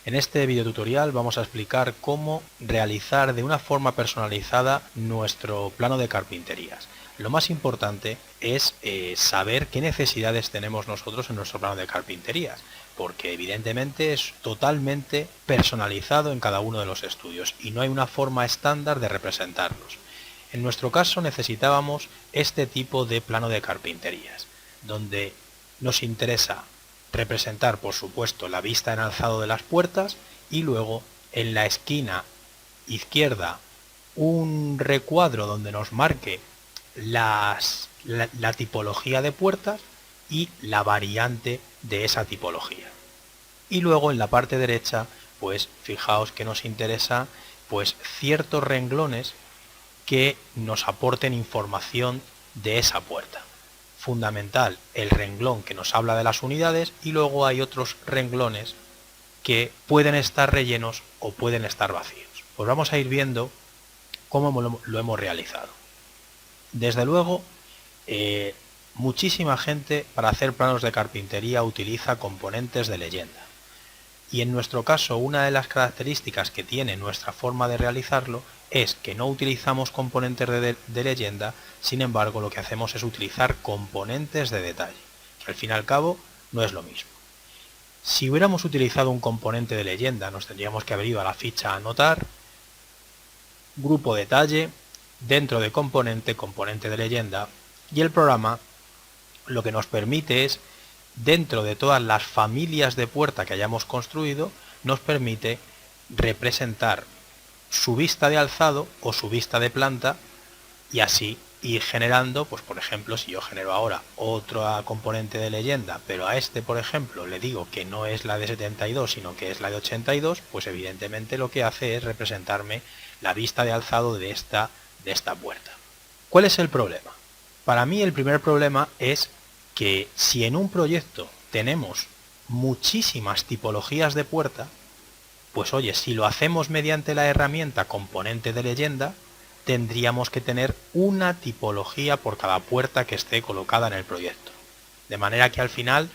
En este videotutorial vamos a explicar cómo realizar de una forma personalizada nuestro plano de carpinterías. Lo más importante es saber qué necesidades tenemos nosotros en nuestro plano de carpinterías, porque evidentemente es totalmente personalizado en cada uno de los estudios y no hay una forma estándar de representarlos. En nuestro caso necesitábamos este tipo de plano de carpinterías, donde nos interesa representar, por supuesto, la vista en alzado de las puertas y luego en la esquina izquierda un recuadro donde nos marque la tipología de puertas y la variante de esa tipología. Y luego en la parte derecha, pues fijaos que nos interesa pues ciertos renglones que nos aporten información de esa puerta. Fundamental el renglón que nos habla de las unidades y luego hay otros renglones que pueden estar rellenos o pueden estar vacíos. Pues vamos a ir viendo cómo lo hemos realizado. Desde luego, muchísima gente para hacer planos de carpintería utiliza componentes de leyenda. Y en nuestro caso, una de las características que tiene nuestra forma de realizarlo es que no utilizamos componentes de leyenda, sin embargo lo que hacemos es utilizar componentes de detalle, que al fin y al cabo no es lo mismo. Si hubiéramos utilizado un componente de leyenda, nos tendríamos que haber ido a la ficha Anotar, Grupo Detalle, dentro de componente de leyenda, y el programa lo que nos permite es, dentro de todas las familias de puerta que hayamos construido, nos permite representar su vista de alzado o su vista de planta y así ir generando, pues por ejemplo, si yo genero ahora otro componente de leyenda, pero a este, por ejemplo, le digo que no es la de 72, sino que es la de 82, pues evidentemente lo que hace es representarme la vista de alzado de esta puerta. ¿Cuál es el problema? Para mí el primer problema es que si en un proyecto tenemos muchísimas tipologías de puerta, pues oye, si lo hacemos mediante la herramienta componente de leyenda, tendríamos que tener una tipología por cada puerta que esté colocada en el proyecto. De manera que al final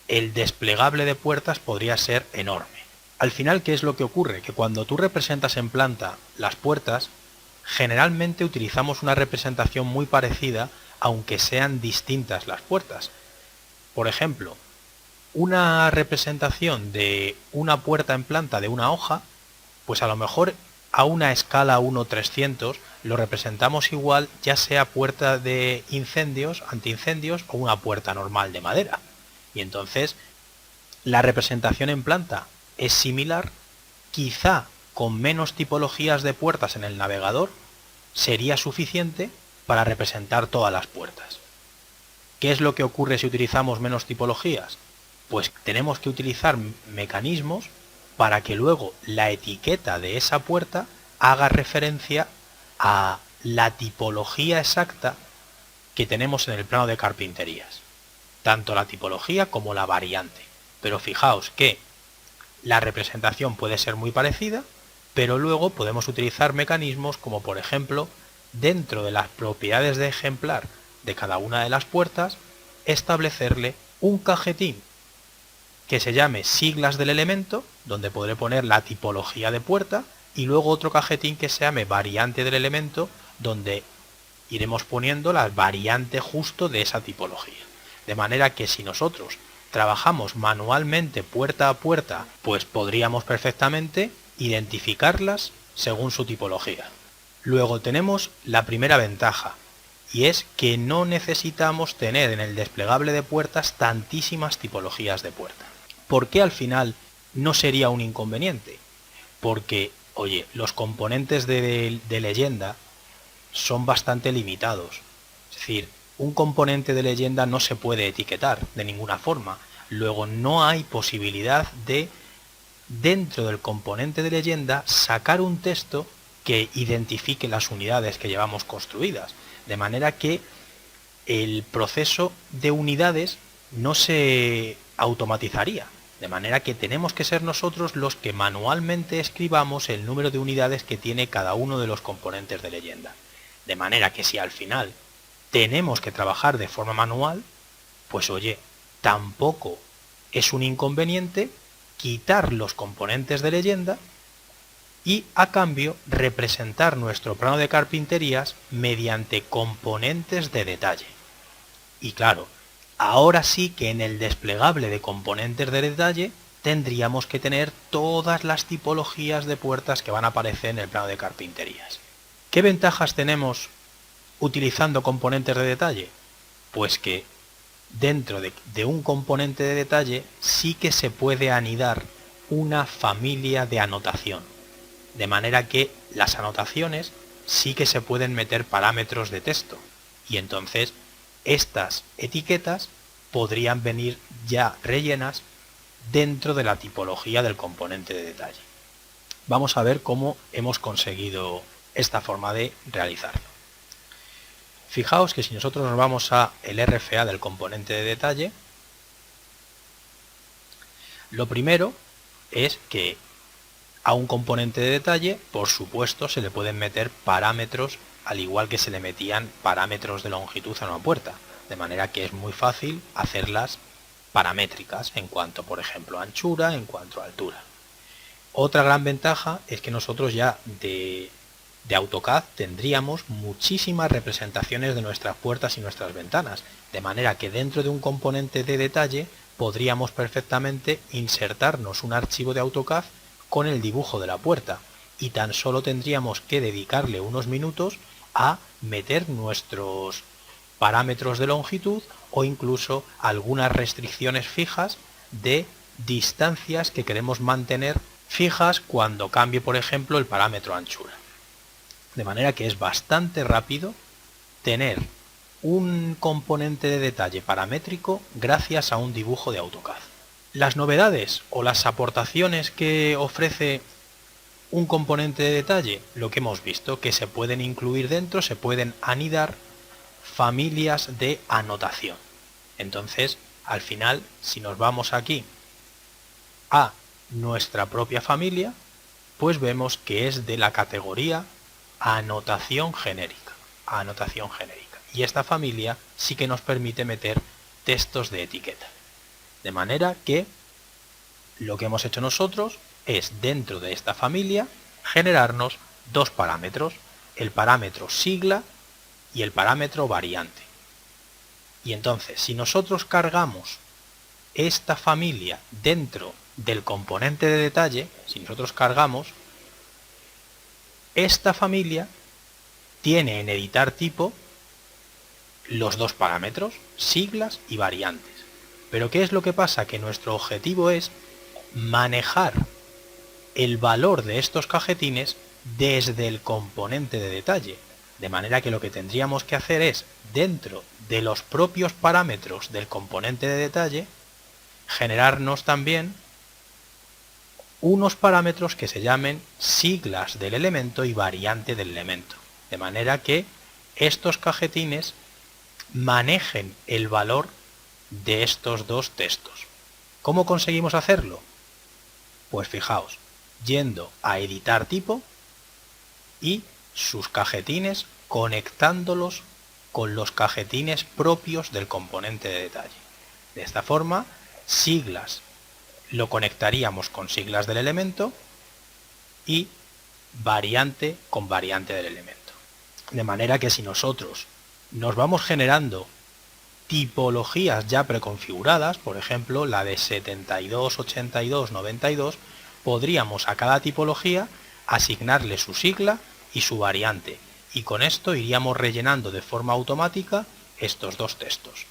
el desplegable de puertas podría ser enorme. Al final, ¿qué es lo que ocurre? Que cuando tú representas en planta las puertas, generalmente utilizamos una representación muy parecida, aunque sean distintas las puertas. Por ejemplo, una representación de una puerta en planta de una hoja, pues a lo mejor a una escala 1:300 lo representamos igual, ya sea puerta de incendios, antiincendios o una puerta normal de madera. Y entonces la representación en planta es similar, quizá con menos tipologías de puertas en el navegador sería suficiente para representar todas las puertas. ¿Qué es lo que ocurre si utilizamos menos tipologías? Pues tenemos que utilizar mecanismos para que luego la etiqueta de esa puerta haga referencia a la tipología exacta que tenemos en el plano de carpinterías. Tanto la tipología como la variante. Pero fijaos que la representación puede ser muy parecida, pero luego podemos utilizar mecanismos como por ejemplo, dentro de las propiedades de ejemplar de cada una de las puertas, establecerle un cajetín que se llame siglas del elemento, donde podré poner la tipología de puerta, y luego otro cajetín que se llame variante del elemento, donde iremos poniendo la variante justo de esa tipología. De manera que si nosotros trabajamos manualmente puerta a puerta, pues podríamos perfectamente identificarlas según su tipología. Luego tenemos la primera ventaja, y es que no necesitamos tener en el desplegable de puertas tantísimas tipologías de puerta. ¿Por qué al final no sería un inconveniente? Porque, oye, los componentes de leyenda son bastante limitados. Es decir, un componente de leyenda no se puede etiquetar de ninguna forma. Luego no hay posibilidad de, dentro del componente de leyenda, sacar un texto que identifique las unidades que llevamos construidas. De manera que el proceso de unidades no se automatizaría. De manera que tenemos que ser nosotros los que manualmente escribamos el número de unidades que tiene cada uno de los componentes de leyenda. De manera que si al final tenemos que trabajar de forma manual, pues oye, tampoco es un inconveniente quitar los componentes de leyenda y a cambio representar nuestro plano de carpinterías mediante componentes de detalle. Y claro, ahora sí que en el desplegable de componentes de detalle tendríamos que tener todas las tipologías de puertas que van a aparecer en el plano de carpinterías. ¿Qué ventajas tenemos utilizando componentes de detalle? Pues que dentro de un componente de detalle sí que se puede anidar una familia de anotación, de manera que las anotaciones sí que se pueden meter parámetros de texto y entonces estas etiquetas podrían venir ya rellenas dentro de la tipología del componente de detalle. Vamos a ver cómo hemos conseguido esta forma de realizarlo. Fijaos que si nosotros nos vamos a el RFA del componente de detalle, lo primero es que a un componente de detalle, por supuesto, se le pueden meter parámetros, al igual que se le metían parámetros de longitud a una puerta, de manera que es muy fácil hacerlas paramétricas en cuanto, por ejemplo, a anchura, en cuanto a altura. Otra gran ventaja es que nosotros ya de AutoCAD tendríamos muchísimas representaciones de nuestras puertas y nuestras ventanas, de manera que dentro de un componente de detalle podríamos perfectamente insertarnos un archivo de AutoCAD con el dibujo de la puerta y tan solo tendríamos que dedicarle unos minutos a meter nuestros parámetros de longitud o incluso algunas restricciones fijas de distancias que queremos mantener fijas cuando cambie, por ejemplo, el parámetro anchura. De manera que es bastante rápido tener un componente de detalle paramétrico gracias a un dibujo de AutoCAD. Las novedades o las aportaciones que ofrece un componente de detalle, lo que hemos visto, que se pueden incluir dentro, se pueden anidar familias de anotación. Entonces, al final, si nos vamos aquí a nuestra propia familia, pues vemos que es de la categoría anotación genérica. Y esta familia sí que nos permite meter textos de etiqueta. De manera que lo que hemos hecho nosotros es, dentro de esta familia, generarnos dos parámetros, el parámetro sigla y el parámetro variante. Y entonces, si nosotros cargamos esta familia dentro del componente de detalle, si nosotros cargamos, esta familia tiene en editar tipo los dos parámetros, siglas y variantes. Pero ¿qué es lo que pasa? Que nuestro objetivo es manejar el valor de estos cajetines desde el componente de detalle. De manera que lo que tendríamos que hacer es, dentro de los propios parámetros del componente de detalle, generarnos también unos parámetros que se llamen siglas del elemento y variante del elemento. De manera que estos cajetines manejen el valor de estos dos textos. ¿Cómo conseguimos hacerlo? Pues fijaos, yendo a editar tipo y sus cajetines conectándolos con los cajetines propios del componente de detalle. De esta forma, siglas lo conectaríamos con siglas del elemento y variante con variante del elemento. De manera que si nosotros nos vamos generando tipologías ya preconfiguradas, por ejemplo la de 72, 82, 92, podríamos a cada tipología asignarle su sigla y su variante, y con esto iríamos rellenando de forma automática estos dos textos.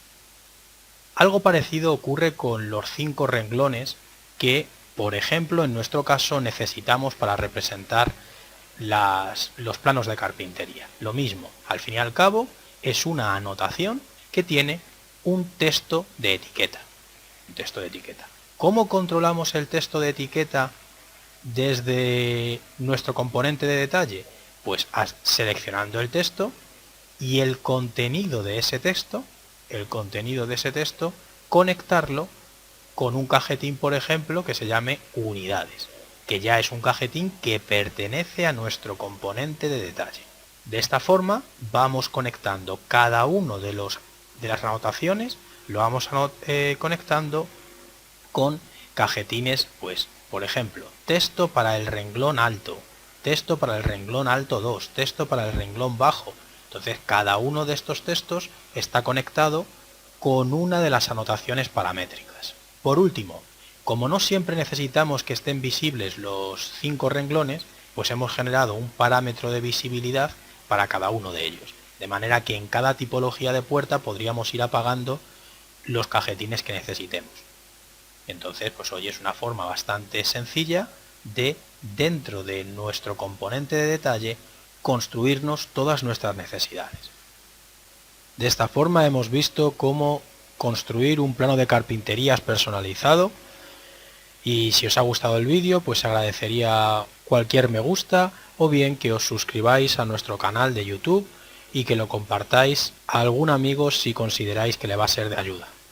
Algo parecido ocurre con los 5 renglones que, por ejemplo, en nuestro caso necesitamos para representar los planos de carpintería. Lo mismo, al fin y al cabo, es una anotación que tiene un texto de etiqueta. ¿Cómo controlamos el texto de etiqueta desde nuestro componente de detalle? Pues seleccionando el texto y el contenido de ese texto, conectarlo con un cajetín, por ejemplo, que se llame unidades, que ya es un cajetín que pertenece a nuestro componente de detalle. De esta forma vamos conectando cada uno de las anotaciones, lo vamos conectando con cajetines, pues, por ejemplo, texto para el renglón alto, texto para el renglón alto 2, texto para el renglón bajo. Entonces, cada uno de estos textos está conectado con una de las anotaciones paramétricas. Por último, como no siempre necesitamos que estén visibles los 5 renglones, pues hemos generado un parámetro de visibilidad para cada uno de ellos, de manera que en cada tipología de puerta podríamos ir apagando los cajetines que necesitemos. Entonces, pues hoy es una forma bastante sencilla de, dentro de nuestro componente de detalle, construirnos todas nuestras necesidades. De esta forma hemos visto cómo construir un plano de carpinterías personalizado, y si os ha gustado el vídeo, pues agradecería cualquier me gusta o bien que os suscribáis a nuestro canal de YouTube y que lo compartáis a algún amigo si consideráis que le va a ser de ayuda.